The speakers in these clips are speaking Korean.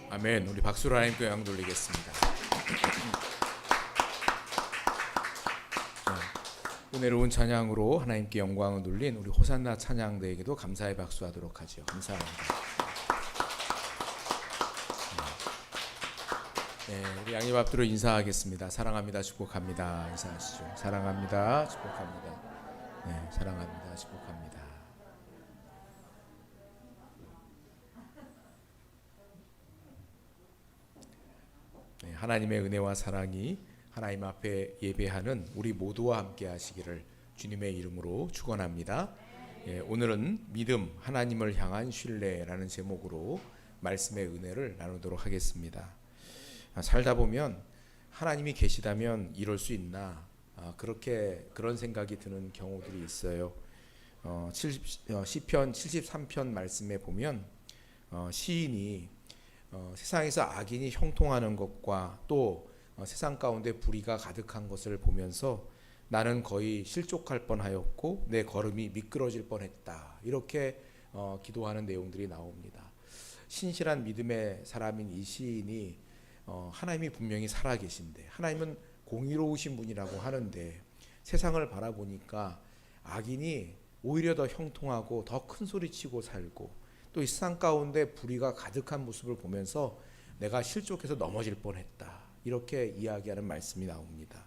아멘. 우리 박수로 하나님께 영광 돌리겠습니다. 은혜로운 찬양으로 하나님께 영광을 돌린 우리 호산나 찬양대에게도 감사의 박수하도록 하죠. 감사합니다. 네, 우리 양립 앞뒤로 인사하겠습니다. 사랑합니다. 축복합니다. 인사하시죠. 사랑합니다. 축복합니다. 네, 사랑합니다. 축복합니다. 네, 하나님의 은혜와 사랑이 하나님 앞에 예배하는 우리 모두와 함께 하시기를 주님의 이름으로 축원합니다. 예, 오늘은 믿음, 하나님을 향한 신뢰라는 제목으로 말씀의 은혜를 나누도록 하겠습니다. 살다 보면 하나님이 계시다면 이럴 수 있나, 그런 생각이 드는 경우들이 있어요. 시편 73편 말씀에 보면 시인이 세상에서 악인이 형통하는 것과 또 세상 가운데 불의가 가득한 것을 보면서 나는 거의 실족할 뻔하였고 내 걸음이 미끄러질 뻔했다, 이렇게 기도하는 내용들이 나옵니다. 신실한 믿음의 사람인 이 시인이 하나님이 분명히 살아계신데, 하나님은 공의로우신 분이라고 하는데 세상을 바라보니까 악인이 오히려 더 형통하고 더 큰 소리치고 살고 또 이 세상 가운데 불의가 가득한 모습을 보면서 내가 실족해서 넘어질 뻔했다, 이렇게 이야기하는 말씀이 나옵니다.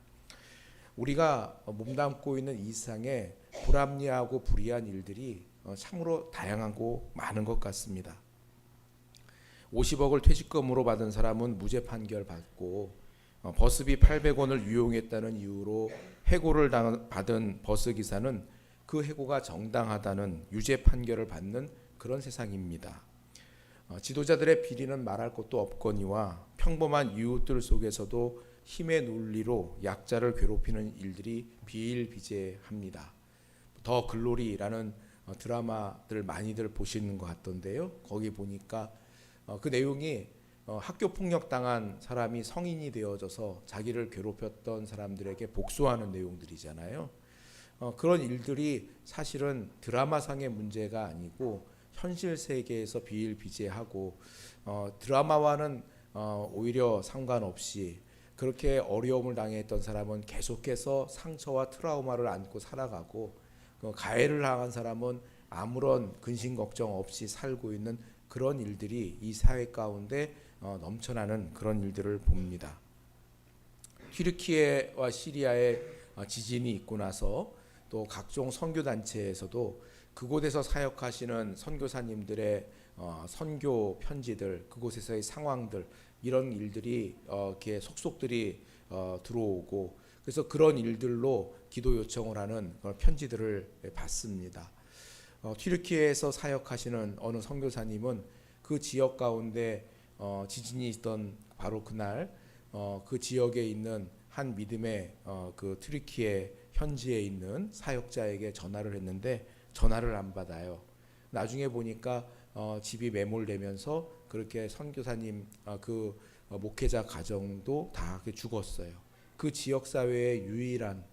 우리가 몸담고 있는 이 세상에 불합리하고 불의한 일들이 참으로 다양하고 많은 것 같습니다. 50억을 퇴직금으로 받은 사람은 무죄 판결 받고, 버스비 800원을 유용했다는 이유로 해고를 받은 버스 기사는 그 해고가 정당하다는 유죄 판결을 받는 그런 세상입니다. 지도자들의 비리는 말할 것도 없거니와 평범한 이웃들 속에서도 힘의 논리로 약자를 괴롭히는 일들이 비일비재합니다. 더 글로리라는 드라마들 많이들 보시는 것 같던데요. 거기 보니까 그 내용이 학교 폭력 당한 사람이 성인이 되어져서 자기를 괴롭혔던 사람들에게 복수하는 내용들이잖아요. 그런 일들이 사실은 드라마상의 문제가 아니고 현실 세계에서 비일비재하고, 드라마와는 오히려 상관없이 그렇게 어려움을 당했던 사람은 계속해서 상처와 트라우마를 안고 살아가고, 가해를 당한 사람은 아무런 근심 걱정 없이 살고 있는 그런 일들이 이 사회 가운데 넘쳐나는 그런 일들을 봅니다. 튀르키예와 시리아의 지진이 있고 나서 또 각종 선교단체에서도 그곳에서 사역하시는 선교사님들의 선교 편지들, 그곳에서의 상황들, 이런 일들이 이렇게 속속들이 들어오고, 그래서 그런 일들로 기도 요청을 하는 그런 편지들을 받습니다. 튀르키예에서 사역하시는 어느 선교사님은 그 지역 가운데 지진이 있던 바로 그날 그 지역에 있는 한 믿음의 그 튀르키예 현지에 있는 사역자에게 전화를 했는데 전화를 안 받아요. 나중에 보니까 집이 매몰되면서 그렇게 선교사님 그 목회자 가정도 다 죽었어요. 그 지역 사회의 유일한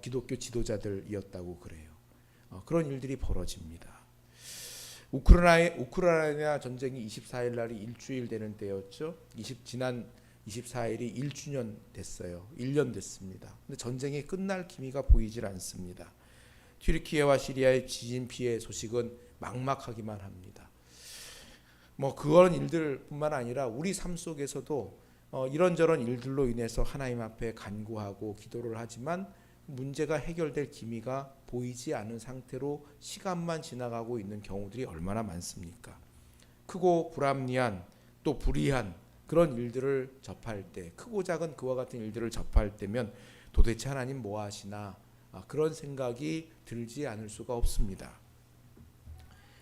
기독교 지도자들이었다고 그래요. 그런 일들이 벌어집니다. 우크라이나 전쟁이 24일 날이 일주일 되는 때였죠. 지난 24일이 1주년 됐어요. 1년 됐습니다. 근데 전쟁이 끝날 기미가 보이질 않습니다. 튀르키예와 시리아의 지진 피해 소식은 막막하기만 합니다. 그런 일들뿐만 아니라 우리 삶 속에서도 이런저런 일들로 인해서 하나님 앞에 간구하고 기도를 하지만 문제가 해결될 기미가 보이지 않은 상태로 시간만 지나가고 있는 경우들이 얼마나 많습니까? 크고 불합리한 또 불의한 그런 일들을 접할 때, 크고 작은 그와 같은 일들을 접할 때면 도대체 하나님 뭐 하시나, 그런 생각이 들지 않을 수가 없습니다.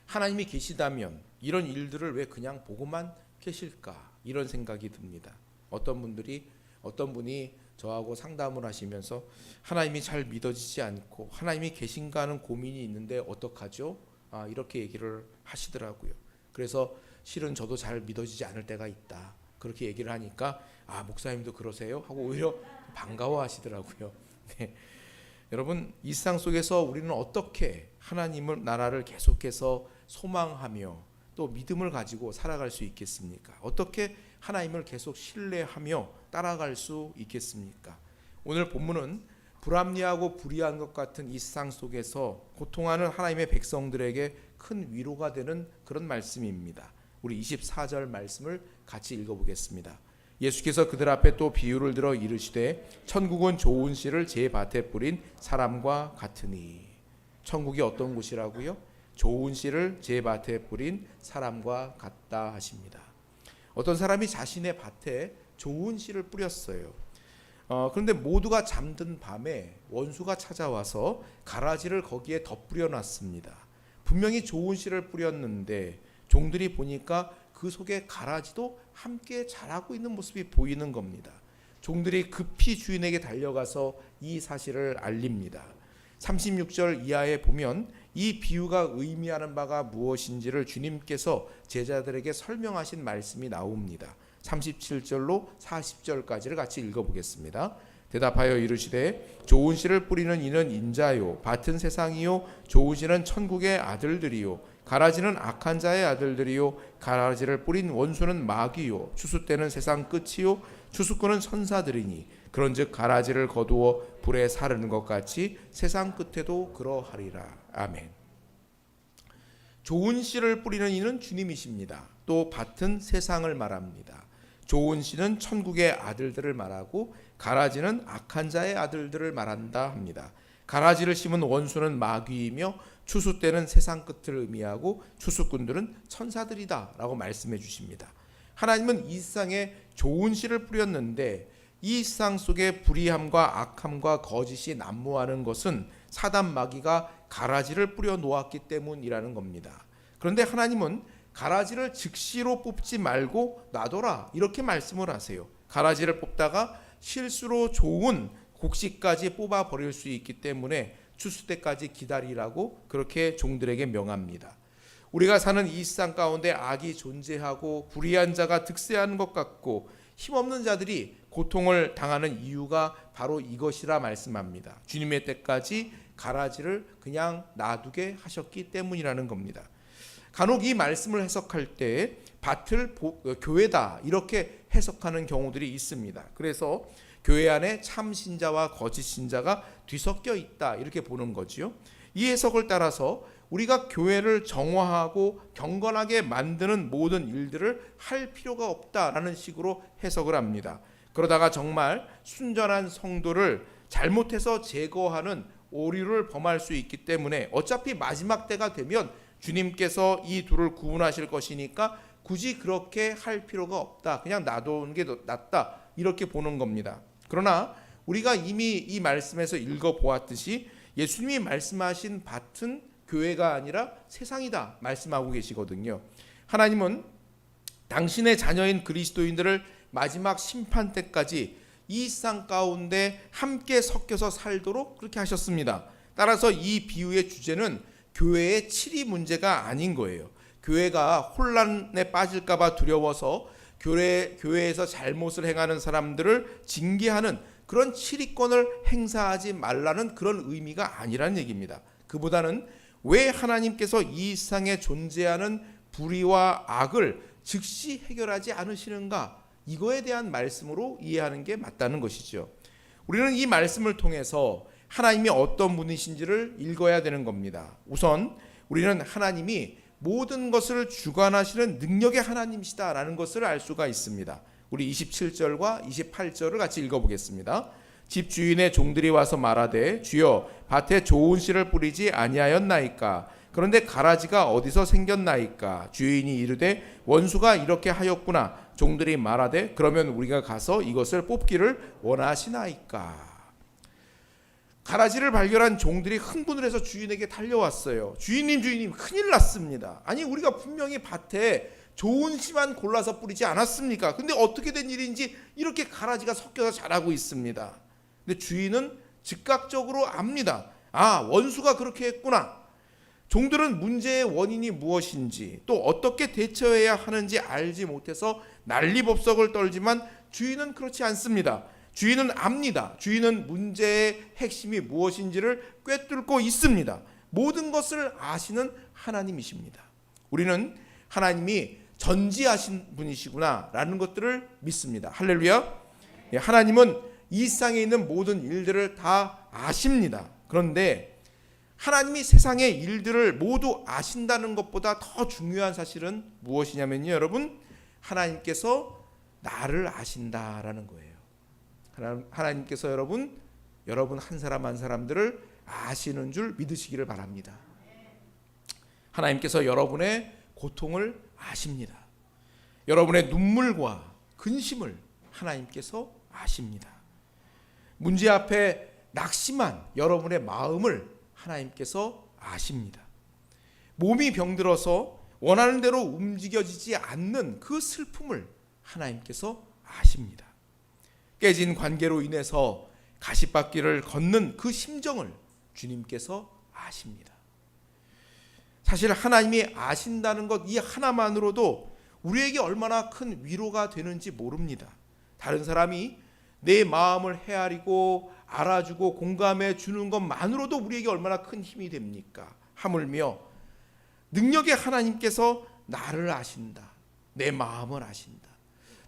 하나님이 계시다면 이런 일들을 왜 그냥 보고만 계실까, 이런 생각이 듭니다. 어떤 분이 저하고 상담을 하시면서 하나님이 잘 믿어지지 않고 하나님이 계신가 하는 고민이 있는데 어떡하죠? 이렇게 얘기를 하시더라고요. 그래서 실은 저도 잘 믿어지지 않을 때가 있다, 그렇게 얘기를 하니까 목사님도 그러세요? 하고 오히려 반가워하시더라고요. 네. 여러분, 이 세상 속에서 우리는 어떻게 하나님을 나라를 계속해서 소망하며 또 믿음을 가지고 살아갈 수 있겠습니까? 어떻게 하나님을 계속 신뢰하며 따라갈 수 있겠습니까? 오늘 본문은 불합리하고 불의한 것 같은 이 세상 속에서 고통하는 하나님의 백성들에게 큰 위로가 되는 그런 말씀입니다. 우리 24절 말씀을 같이 읽어보겠습니다. 예수께서 그들 앞에 또 비유를 들어 이르시되 천국은 좋은 씨를 제 밭에 뿌린 사람과 같으니. 천국이 어떤 곳이라고요? 좋은 씨를 제 밭에 뿌린 사람과 같다 하십니다. 어떤 사람이 자신의 밭에 좋은 씨를 뿌렸어요. 그런데 모두가 잠든 밤에 원수가 찾아와서 가라지를 거기에 덧뿌려 놨습니다. 분명히 좋은 씨를 뿌렸는데 종들이 보니까 그 속에 가라지도 함께 자라고 있는 모습이 보이는 겁니다. 종들이 급히 주인에게 달려가서 이 사실을 알립니다. 36절 이하에 보면 이 비유가 의미하는 바가 무엇인지를 주님께서 제자들에게 설명하신 말씀이 나옵니다. 37절로 40절까지를 같이 읽어보겠습니다. 대답하여 이르시되 좋은 씨를 뿌리는 이는 인자요 밭은 세상이요 좋은 씨는 천국의 아들들이요 가라지는 악한 자의 아들들이요 가라지를 뿌린 원수는 마귀요 추수 때는 세상 끝이요 추수꾼은 천사들이니 그런즉 가라지를 거두어 불에 사르는 것 같이 세상 끝에도 그러하리라. 아멘. 좋은 씨를 뿌리는 이는 주님이십니다. 또 밭은 세상을 말합니다. 좋은 씨는 천국의 아들들을 말하고 가라지는 악한 자의 아들들을 말한다 합니다. 가라지를 심은 원수는 마귀이며 추수 때는 세상 끝을 의미하고 추수꾼들은 천사들이다 라고 말씀해 주십니다. 하나님은 이 세상에 좋은 씨를 뿌렸는데 이 세상 속에 불의함과 악함과 거짓이 난무하는 것은 사단 마귀가 가라지를 뿌려 놓았기 때문이라는 겁니다. 그런데 하나님은 가라지를 즉시로 뽑지 말고 놔둬라 이렇게 말씀을 하세요. 가라지를 뽑다가 실수로 좋은 곡식까지 뽑아 버릴 수 있기 때문에 추수 때까지 기다리라고 그렇게 종들에게 명합니다. 우리가 사는 이 세상 가운데 악이 존재하고 불의한 자가 득세하는 것 같고 힘없는 자들이 고통을 당하는 이유가 바로 이것이라 말씀합니다. 주님의 때까지 가라지를 그냥 놔두게 하셨기 때문이라는 겁니다. 간혹 이 말씀을 해석할 때 밭을 교회다 이렇게 해석하는 경우들이 있습니다. 그래서 교회 안에 참 신자와 거짓 신자가 뒤섞여 있다 이렇게 보는 거지요. 이 해석을 따라서 우리가 교회를 정화하고 경건하게 만드는 모든 일들을 할 필요가 없다라는 식으로 해석을 합니다. 그러다가 정말 순전한 성도를 잘못해서 제거하는 오류를 범할 수 있기 때문에 어차피 마지막 때가 되면 주님께서 이 둘을 구분하실 것이니까 굳이 그렇게 할 필요가 없다. 그냥 놔두는 게 낫다. 이렇게 보는 겁니다. 그러나 우리가 이미 이 말씀에서 읽어보았듯이 예수님이 말씀하신 밭은 교회가 아니라 세상이다 말씀하고 계시거든요. 하나님은 당신의 자녀인 그리스도인들을 마지막 심판 때까지 이 세상 가운데 함께 섞여서 살도록 그렇게 하셨습니다. 따라서 이 비유의 주제는 교회의 치리 문제가 아닌 거예요. 교회가 혼란에 빠질까 봐 두려워서 교회에서 잘못을 행하는 사람들을 징계하는 그런 치리권을 행사하지 말라는 그런 의미가 아니라는 얘기입니다. 그보다는 왜 하나님께서 이 세상에 존재하는 불의와 악을 즉시 해결하지 않으시는가, 이거에 대한 말씀으로 이해하는 게 맞다는 것이죠. 우리는 이 말씀을 통해서 하나님이 어떤 분이신지를 읽어야 되는 겁니다. 우선 우리는 하나님이 모든 것을 주관하시는 능력의 하나님이시다라는 것을 알 수가 있습니다. 우리 27절과 28절을 같이 읽어보겠습니다. 집주인의 종들이 와서 말하되 주여 밭에 좋은 씨를 뿌리지 아니하였나이까? 그런데 가라지가 어디서 생겼나이까? 주인이 이르되 원수가 이렇게 하였구나. 종들이 말하되 그러면 우리가 가서 이것을 뽑기를 원하시나이까? 가라지를 발견한 종들이 흥분을 해서 주인에게 달려왔어요. 주인님 큰일 났습니다. 아니 우리가 분명히 밭에 좋은 씨만 골라서 뿌리지 않았습니까? 근데 어떻게 된 일인지 이렇게 가라지가 섞여서 자라고 있습니다. 근데 주인은 즉각적으로 압니다. 아, 원수가 그렇게 했구나. 종들은 문제의 원인이 무엇인지 또 어떻게 대처해야 하는지 알지 못해서 난리법석을 떨지만 주인은 그렇지 않습니다. 주인은 압니다. 주인은 문제의 핵심이 무엇인지를 꿰뚫고 있습니다. 모든 것을 아시는 하나님이십니다. 우리는 하나님이 전지하신 분이시구나라는 것들을 믿습니다. 할렐루야. 하나님은 이 세상에 있는 모든 일들을 다 아십니다. 그런데 하나님이 세상의 일들을 모두 아신다는 것보다 더 중요한 사실은 무엇이냐면요, 여러분, 하나님께서 나를 아신다라는 거예요. 하나님께서 여러분 한 사람 한 사람들을 아시는 줄 믿으시기를 바랍니다. 하나님께서 여러분의 고통을 아십니다. 여러분의 눈물과 근심을 하나님께서 아십니다. 문제 앞에 낙심한 여러분의 마음을 하나님께서 아십니다. 몸이 병들어서 원하는 대로 움직여지지 않는 그 슬픔을 하나님께서 아십니다. 깨진 관계로 인해서 가시밭길을 걷는 그 심정을 주님께서 아십니다. 사실 하나님이 아신다는 것 이 하나만으로도 우리에게 얼마나 큰 위로가 되는지 모릅니다. 다른 사람이 내 마음을 헤아리고 알아주고 공감해 주는 것만으로도 우리에게 얼마나 큰 힘이 됩니까? 하물며 능력의 하나님께서 나를 아신다. 내 마음을 아신다.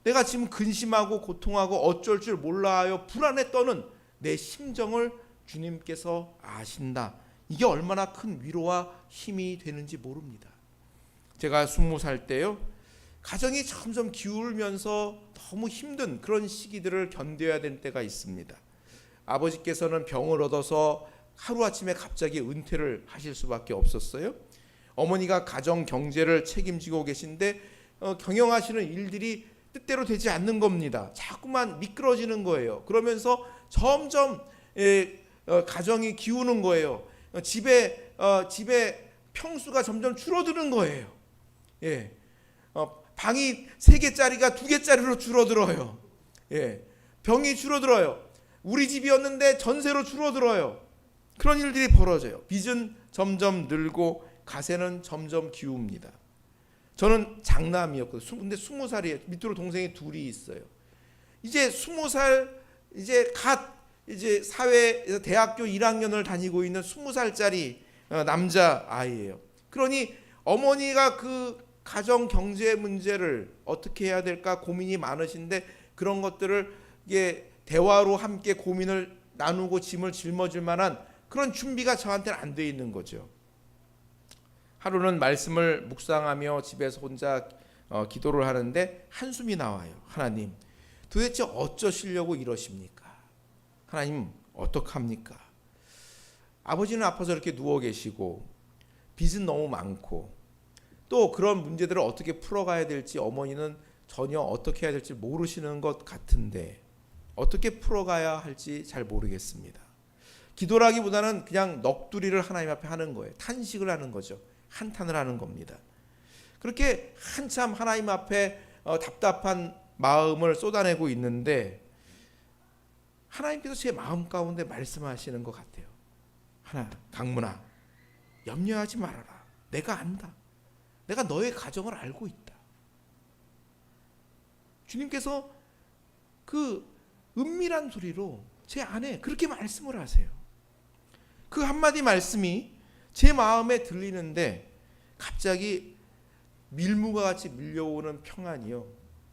내가 지금 근심하고 고통하고 어쩔 줄 몰라요. 불안에 떠는 내 심정을 주님께서 아신다. 이게 얼마나 큰 위로와 힘이 되는지 모릅니다. 제가 20살 때요, 가정이 점점 기울면서 너무 힘든 그런 시기들을 견뎌야 될 때가 있습니다. 아버지께서는 병을 얻어서 하루아침에 갑자기 은퇴를 하실 수밖에 없었어요. 어머니가 가정 경제를 책임지고 계신데 경영하시는 일들이 뜻대로 되지 않는 겁니다. 자꾸만 미끄러지는 거예요. 그러면서 점점 가정이 기우는 거예요. 집에 평수가 점점 줄어드는 거예요. 방이 3개짜리가 2개짜리로 줄어들어요. 병이 줄어들어요. 우리 집이었는데 전세로 줄어들어요. 그런 일들이 벌어져요. 빚은 점점 늘고 가세는 점점 기웁니다. 저는 장남이었거든요. 근데 20살이에요. 밑으로 동생이 둘이 있어요. 이제 20살 이제 사회에서 대학교 1학년을 다니고 있는 20살짜리 남자 아이예요. 그러니 어머니가 그 가정 경제 문제를 어떻게 해야 될까 고민이 많으신데 그런 것들을 이게 대화로 함께 고민을 나누고 짐을 짊어질 만한 그런 준비가 저한테는 안 돼 있는 거죠. 하루는 말씀을 묵상하며 집에서 혼자 기도를 하는데 한숨이 나와요. 하나님, 도대체 어쩌시려고 이러십니까? 하나님, 어떡합니까? 아버지는 아파서 이렇게 누워 계시고 빚은 너무 많고 또 그런 문제들을 어떻게 풀어가야 될지 어머니는 전혀 어떻게 해야 될지 모르시는 것 같은데 어떻게 풀어가야 할지 잘 모르겠습니다. 기도라기보다는 그냥 넋두리를 하나님 앞에 하는 거예요. 탄식을 하는 거죠. 한탄을 하는 겁니다. 그렇게 한참 하나님 앞에 답답한 마음을 쏟아내고 있는데 하나님께서 제 마음 가운데 말씀하시는 것 같아요. 강문아, 염려하지 말아라. 내가 안다. 내가 너의 가정을 알고 있다. 주님께서 그 은밀한 소리로 제 안에 그렇게 말씀을 하세요. 그 한마디 말씀이 제 마음에 들리는데 갑자기 밀무가 같이 밀려오는 평안이요,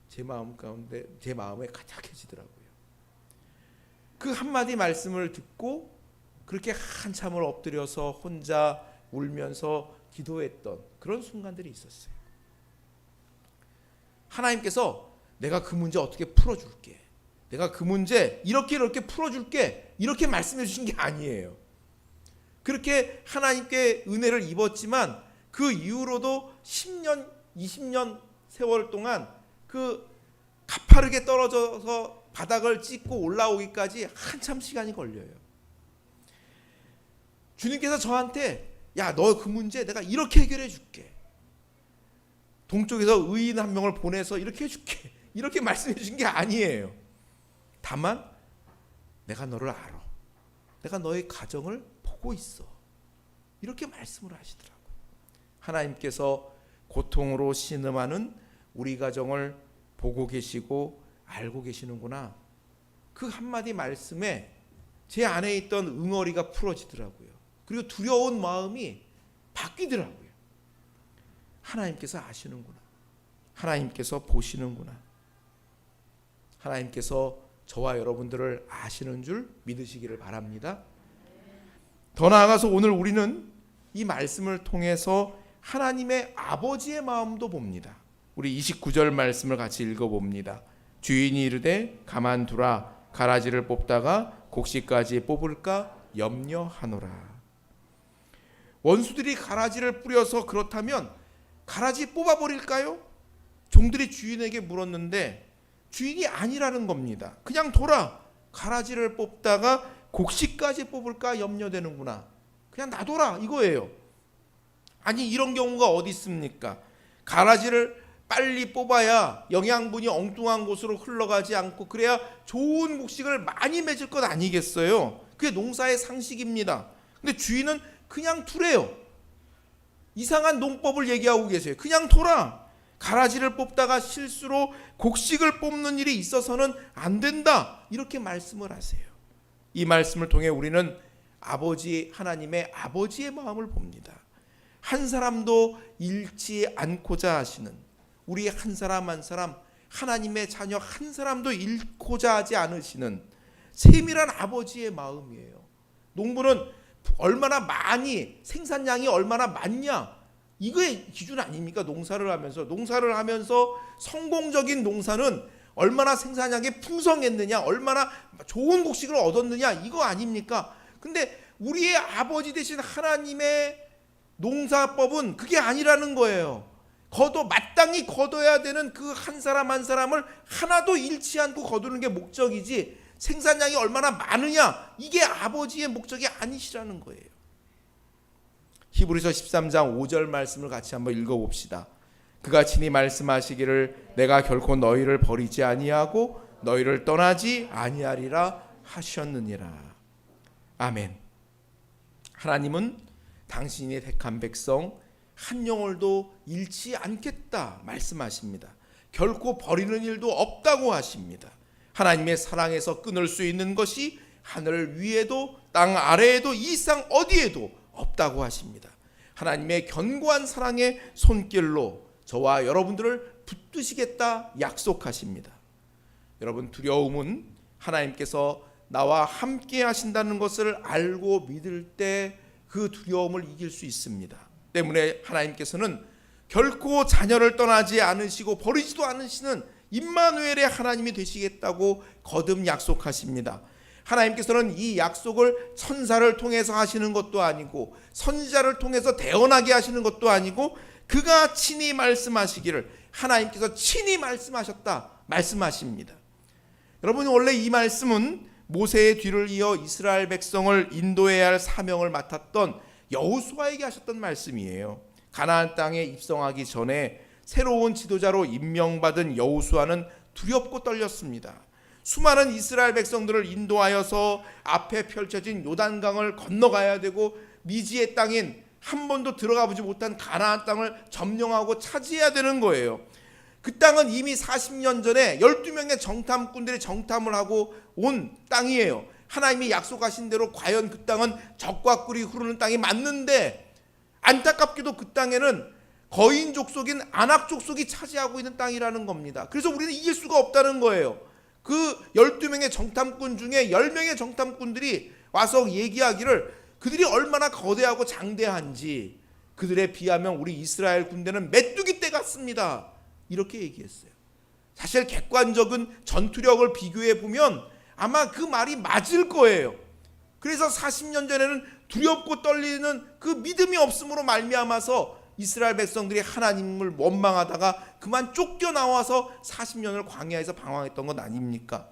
제 마음 가운데 제 마음에 가득해지더라고요. 그 한마디 말씀을 듣고 그렇게 한참을 엎드려서 혼자 울면서 기도했던 그런 순간들이 있었어요. 하나님께서 내가 그 문제 어떻게 풀어줄게, 내가 그 문제 이렇게 풀어줄게, 이렇게 말씀해 주신 게 아니에요. 그렇게 하나님께 은혜를 입었지만 그 이후로도 10년, 20년 세월 동안 그 가파르게 떨어져서 바닥을 찍고 올라오기까지 한참 시간이 걸려요. 주님께서 저한테 야, 너 그 문제 내가 이렇게 해결해 줄게, 동쪽에서 의인 한 명을 보내서 이렇게 해줄게, 이렇게 말씀해 주신 게 아니에요. 다만 내가 너를 알아, 내가 너의 가정을 보고 있어, 이렇게 말씀을 하시더라고요. 하나님께서 고통으로 신음하는 우리 가정을 보고 계시고 알고 계시는구나. 그 한마디 말씀에 제 안에 있던 응어리가 풀어지더라고요. 그리고 두려운 마음이 바뀌더라고요. 하나님께서 아시는구나. 하나님께서 보시는구나. 하나님께서 저와 여러분들을 아시는 줄 믿으시기를 바랍니다. 더 나아가서 오늘 우리는 이 말씀을 통해서 하나님의 아버지의 마음도 봅니다. 우리 29절 말씀을 같이 읽어봅니다. 주인이 이르되 가만두라. 가라지를 뽑다가 곡식까지 뽑을까 염려하노라. 원수들이 가라지를 뿌려서 그렇다면 가라지 뽑아버릴까요? 종들이 주인에게 물었는데 주인이 아니라는 겁니다. 그냥 둬라. 가라지를 뽑다가 곡식까지 뽑을까 염려되는구나. 그냥 놔둬라 이거예요. 아니 이런 경우가 어디 있습니까? 가라지를 빨리 뽑아야 영양분이 엉뚱한 곳으로 흘러가지 않고 그래야 좋은 곡식을 많이 맺을 것 아니겠어요? 그게 농사의 상식입니다. 근데 주인은 그냥 두래요. 이상한 농법을 얘기하고 계세요. 그냥 둬라. 가라지를 뽑다가 실수로 곡식을 뽑는 일이 있어서는 안 된다. 이렇게 말씀을 하세요. 이 말씀을 통해 우리는 아버지 하나님의 아버지의 마음을 봅니다. 한 사람도 잃지 않고자 하시는 우리 한 사람 한 사람 하나님의 자녀 한 사람도 잃고자 하지 않으시는 세밀한 아버지의 마음이에요. 농부는 얼마나 많이 생산량이 얼마나 많냐 이거의 기준 아닙니까? 농사를 하면서 성공적인 농사는 얼마나 생산량이 풍성했느냐 얼마나 좋은 곡식을 얻었느냐 이거 아닙니까? 근데 우리의 아버지 되신 하나님의 농사법은 그게 아니라는 거예요. 마땅히 거둬야 되는 그 한 사람 한 사람을 하나도 잃지 않고 거두는 게 목적이지 생산량이 얼마나 많으냐 이게 아버지의 목적이 아니시라는 거예요. 히브리서 13장 5절 말씀을 같이 한번 읽어봅시다. 그가 친히 말씀하시기를 내가 결코 너희를 버리지 아니하고 너희를 떠나지 아니하리라 하셨느니라. 아멘. 하나님은 당신이 택한 백성 한 영혼도 잃지 않겠다 말씀하십니다. 결코 버리는 일도 없다고 하십니다. 하나님의 사랑에서 끊을 수 있는 것이 하늘 위에도 땅 아래에도 이 상 어디에도 없다고 하십니다. 하나님의 견고한 사랑의 손길로 저와 여러분들을 붙드시겠다 약속하십니다. 여러분 두려움은 하나님께서 나와 함께 하신다는 것을 알고 믿을 때 그 두려움을 이길 수 있습니다. 때문에 하나님께서는 결코 자녀를 떠나지 않으시고 버리지도 않으시는 임마누엘의 하나님이 되시겠다고 거듭 약속하십니다. 하나님께서는 이 약속을 천사를 통해서 하시는 것도 아니고 선지자를 통해서 대언하게 하시는 것도 아니고 그가 친히 말씀하시기를 하나님께서 친히 말씀하셨다 말씀하십니다. 여러분 원래 이 말씀은 모세의 뒤를 이어 이스라엘 백성을 인도해야 할 사명을 맡았던 여호수아에게 하셨던 말씀이에요. 가나안 땅에 입성하기 전에 새로운 지도자로 임명받은 여호수아는 두렵고 떨렸습니다. 수많은 이스라엘 백성들을 인도하여서 앞에 펼쳐진 요단강을 건너가야 되고 미지의 땅인 한 번도 들어가 보지 못한 가나안 땅을 점령하고 차지해야 되는 거예요. 그 땅은 이미 40년 전에 12명의 정탐꾼들이 정탐을 하고 온 땅이에요. 하나님이 약속하신 대로 과연 그 땅은 적과 꿀이 흐르는 땅이 맞는데 안타깝게도 그 땅에는 거인 족속인 아낙 족속이 차지하고 있는 땅이라는 겁니다. 그래서 우리는 이길 수가 없다는 거예요. 그 12명의 정탐꾼 중에 10명의 정탐꾼들이 와서 얘기하기를 그들이 얼마나 거대하고 장대한지 그들에 비하면 우리 이스라엘 군대는 메뚜기 떼 같습니다. 이렇게 얘기했어요. 사실 객관적인 전투력을 비교해 보면 아마 그 말이 맞을 거예요. 그래서 40년 전에는 두렵고 떨리는 그 믿음이 없음으로 말미암아서 이스라엘 백성들이 하나님을 원망하다가 그만 쫓겨나와서 40년을 광야에서 방황했던 것 아닙니까?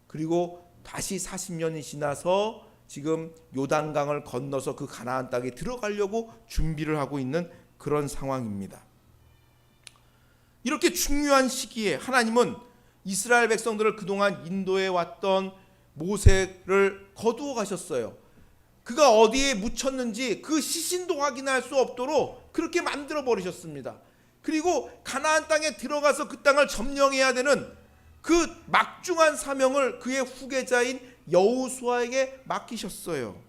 그리고 다시 40년이 지나서 지금 요단강을 건너서 그 가나안 땅에 들어가려고 준비를 하고 있는 그런 상황입니다. 이렇게 중요한 시기에 하나님은 이스라엘 백성들을 그동안 인도해 왔던 모세를 거두어 가셨어요. 그가 어디에 묻혔는지 그 시신도 확인할 수 없도록 그렇게 만들어 버리셨습니다. 그리고 가나안 땅에 들어가서 그 땅을 점령해야 되는 그 막중한 사명을 그의 후계자인 여호수아에게 맡기셨어요.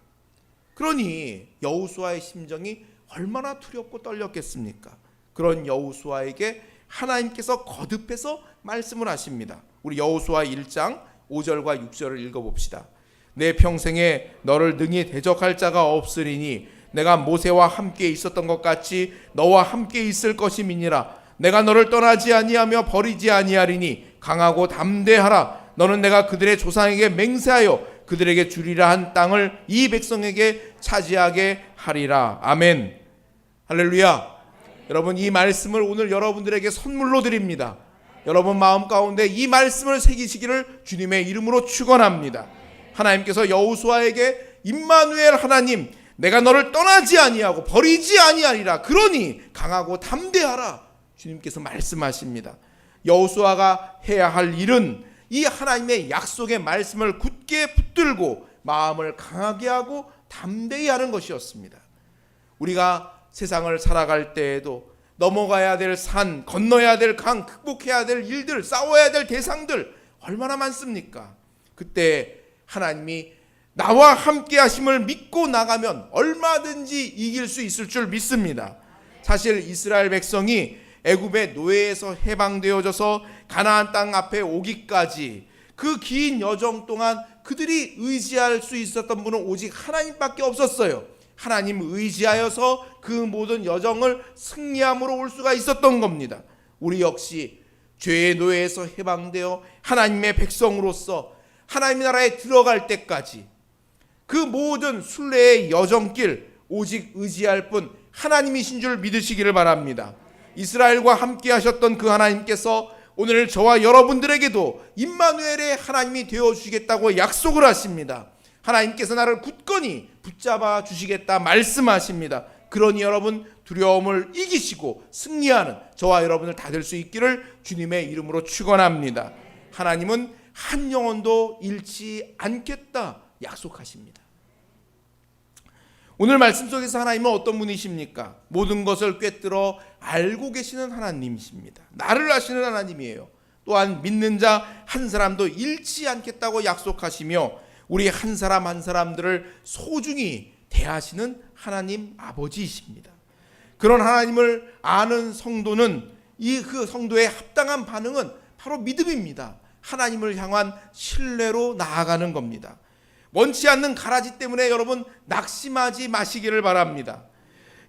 그러니 여호수아의 심정이 얼마나 두렵고 떨렸겠습니까? 그런 여호수아에게 하나님께서 거듭해서 말씀을 하십니다. 우리 여호수아 1장 5절과 6절을 읽어봅시다. 내 평생에 너를 능히 대적할 자가 없으리니 내가 모세와 함께 있었던 것 같이 너와 함께 있을 것임이니라. 내가 너를 떠나지 아니하며 버리지 아니하리니 강하고 담대하라. 너는 내가 그들의 조상에게 맹세하여 그들에게 주리라 한 땅을 이 백성에게 차지하게 하리라. 아멘. 할렐루야. 여러분, 이 말씀을 오늘 여러분들에게 선물로 드립니다. 여러분 마음 가운데 이 말씀을 새기시기를 주님의 이름으로 축원합니다. 하나님께서 여호수아에게 임마누엘 하나님, 내가 너를 떠나지 아니하고 버리지 아니하리라. 그러니 강하고 담대하라. 주님께서 말씀하십니다. 여호수아가 해야 할 일은 이 하나님의 약속의 말씀을 굳게 붙들고 마음을 강하게 하고 담대히 하는 것이었습니다. 우리가 세상을 살아갈 때에도 넘어가야 될 산, 건너야 될 강, 극복해야 될 일들, 싸워야 될 대상들 얼마나 많습니까? 그때 하나님이 나와 함께 하심을 믿고 나가면 얼마든지 이길 수 있을 줄 믿습니다. 사실 이스라엘 백성이 애굽의 노예에서 해방되어져서 가나안 땅 앞에 오기까지 그 긴 여정 동안 그들이 의지할 수 있었던 분은 오직 하나님밖에 없었어요. 하나님 의지하여서 그 모든 여정을 승리함으로 올 수가 있었던 겁니다. 우리 역시 죄의 노예에서 해방되어 하나님의 백성으로서 하나님의 나라에 들어갈 때까지 그 모든 순례의 여정길 오직 의지할 분 하나님이신 줄 믿으시기를 바랍니다. 이스라엘과 함께 하셨던 그 하나님께서 오늘 저와 여러분들에게도 임마누엘의 하나님이 되어주시겠다고 약속을 하십니다. 하나님께서 나를 굳건히 붙잡아 주시겠다 말씀하십니다. 그러니 여러분 두려움을 이기시고 승리하는 저와 여러분을 다 될 수 있기를 주님의 이름으로 축원합니다. 하나님은 한 영혼도 잃지 않겠다 약속하십니다. 오늘 말씀 속에서 하나님은 어떤 분이십니까? 모든 것을 꿰뚫어 알고 계시는 하나님이십니다. 나를 아시는 하나님이에요. 또한 믿는 자 한 사람도 잃지 않겠다고 약속하시며 우리 한 사람 한 사람들을 소중히 대하시는 하나님 아버지이십니다. 그런 하나님을 아는 성도는 그 성도의 합당한 반응은 바로 믿음입니다. 하나님을 향한 신뢰로 나아가는 겁니다. 원치 않는 가라지 때문에 여러분 낙심하지 마시기를 바랍니다.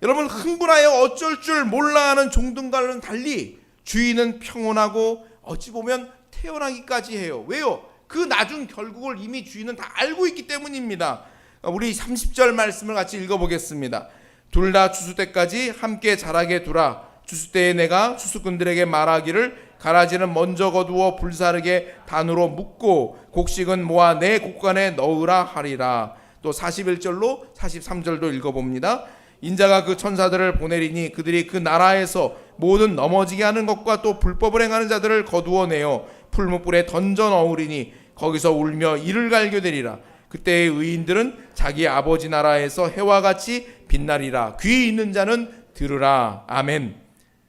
여러분 흥분하여 어쩔 줄 몰라 하는 종들과는 달리 주인은 평온하고 어찌 보면 태어나기까지 해요. 왜요? 그 나중 결국을 이미 주인은 다 알고 있기 때문입니다. 우리 30절 말씀을 같이 읽어보겠습니다. 둘 다 추수 때까지 함께 자라게 두라. 추수 때에 내가 추수꾼들에게 말하기를 가라지는 먼저 거두어 불사르게 단으로 묶고 곡식은 모아 내 곡간에 넣으라 하리라. 또 41절로 43절도 읽어봅니다. 인자가 그 천사들을 보내리니 그들이 그 나라에서 모든 넘어지게 하는 것과 또 불법을 행하는 자들을 거두어내어 풀무불에 던져 넣으리니 거기서 울며 이를 갈게 되리라. 그때의 의인들은 자기 아버지 나라에서 해와 같이 빛나리라. 귀 있는 자는 들으라. 아멘.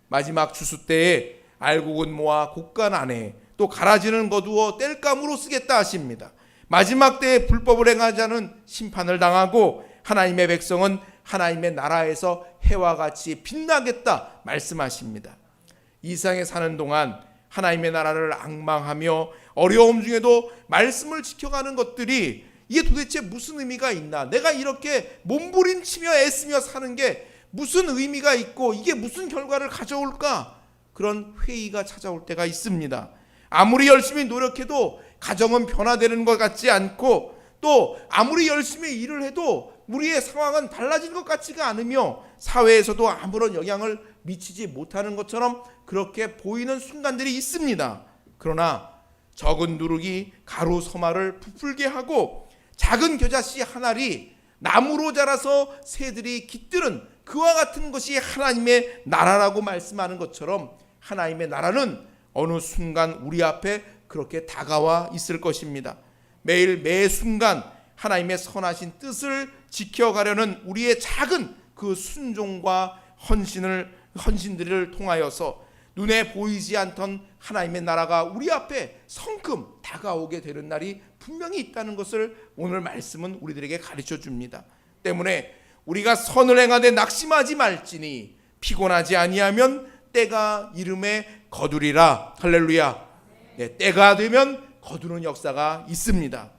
마지막 추수 때에 알곡은 모아 곡간 안에 또 가라지는 거두어 땔감으로 쓰겠다 하십니다. 마지막 때에 불법을 행하는 자는 심판을 당하고 하나님의 백성은 하나님의 나라에서 해와 같이 빛나겠다 말씀하십니다. 이 세상에 사는 동안 하나님의 나라를 앙망하며 어려움 중에도 말씀을 지켜가는 것들이 이게 도대체 무슨 의미가 있나? 내가 이렇게 몸부림치며 애쓰며 사는 게 무슨 의미가 있고 이게 무슨 결과를 가져올까? 그런 회의가 찾아올 때가 있습니다. 아무리 열심히 노력해도 가정은 변화되는 것 같지 않고 또 아무리 열심히 일을 해도 우리의 상황은 달라진 것 같지가 않으며 사회에서도 아무런 영향을 미치지 못하는 것처럼 그렇게 보이는 순간들이 있습니다. 그러나 적은 누룩이 가루 소마를 부풀게 하고 작은 겨자씨 한 알이 나무로 자라서 새들이 깃드는 그와 같은 것이 하나님의 나라라고 말씀하는 것처럼 하나님의 나라는 어느 순간 우리 앞에 그렇게 다가와 있을 것입니다. 매일 매 순간 하나님의 선하신 뜻을 지켜가려는 우리의 작은 그 순종과 헌신들을 통하여서 눈에 보이지 않던 하나님의 나라가 우리 앞에 성큼 다가오게 되는 날이 분명히 있다는 것을 오늘 말씀은 우리들에게 가르쳐 줍니다. 때문에 우리가 선을 행하되 낙심하지 말지니 피곤하지 아니하면 때가 이름에 거두리라. 할렐루야. 네, 때가 되면 거두는 역사가 있습니다.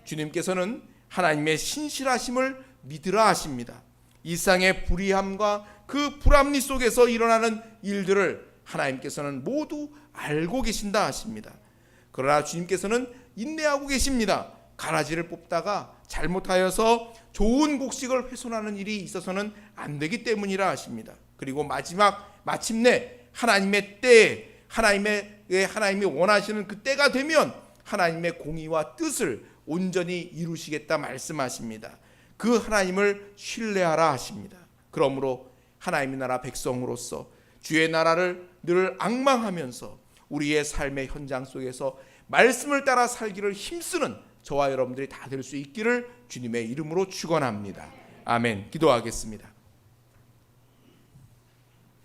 주님께서는 하나님의 신실하심을 믿으라 하십니다. 일상의 불의함과 그 불합리 속에서 일어나는 일들을 하나님께서는 모두 알고 계신다 하십니다. 그러나 주님께서는 인내하고 계십니다. 가라지를 뽑다가 잘못하여서 좋은 곡식을 훼손하는 일이 있어서는 안 되기 때문이라 하십니다. 그리고 마침내 하나님의 때에 하나님이 원하시는 그 때가 되면 하나님의 공의와 뜻을 온전히 이루시겠다 말씀하십니다. 그 하나님을 신뢰하라 하십니다. 그러므로 하나님의 나라 백성으로서 주의 나라를 늘 앙망하면서 우리의 삶의 현장 속에서 말씀을 따라 살기를 힘쓰는 저와 여러분들이 다 될 수 있기를 주님의 이름으로 축원합니다. 아멘. 기도하겠습니다.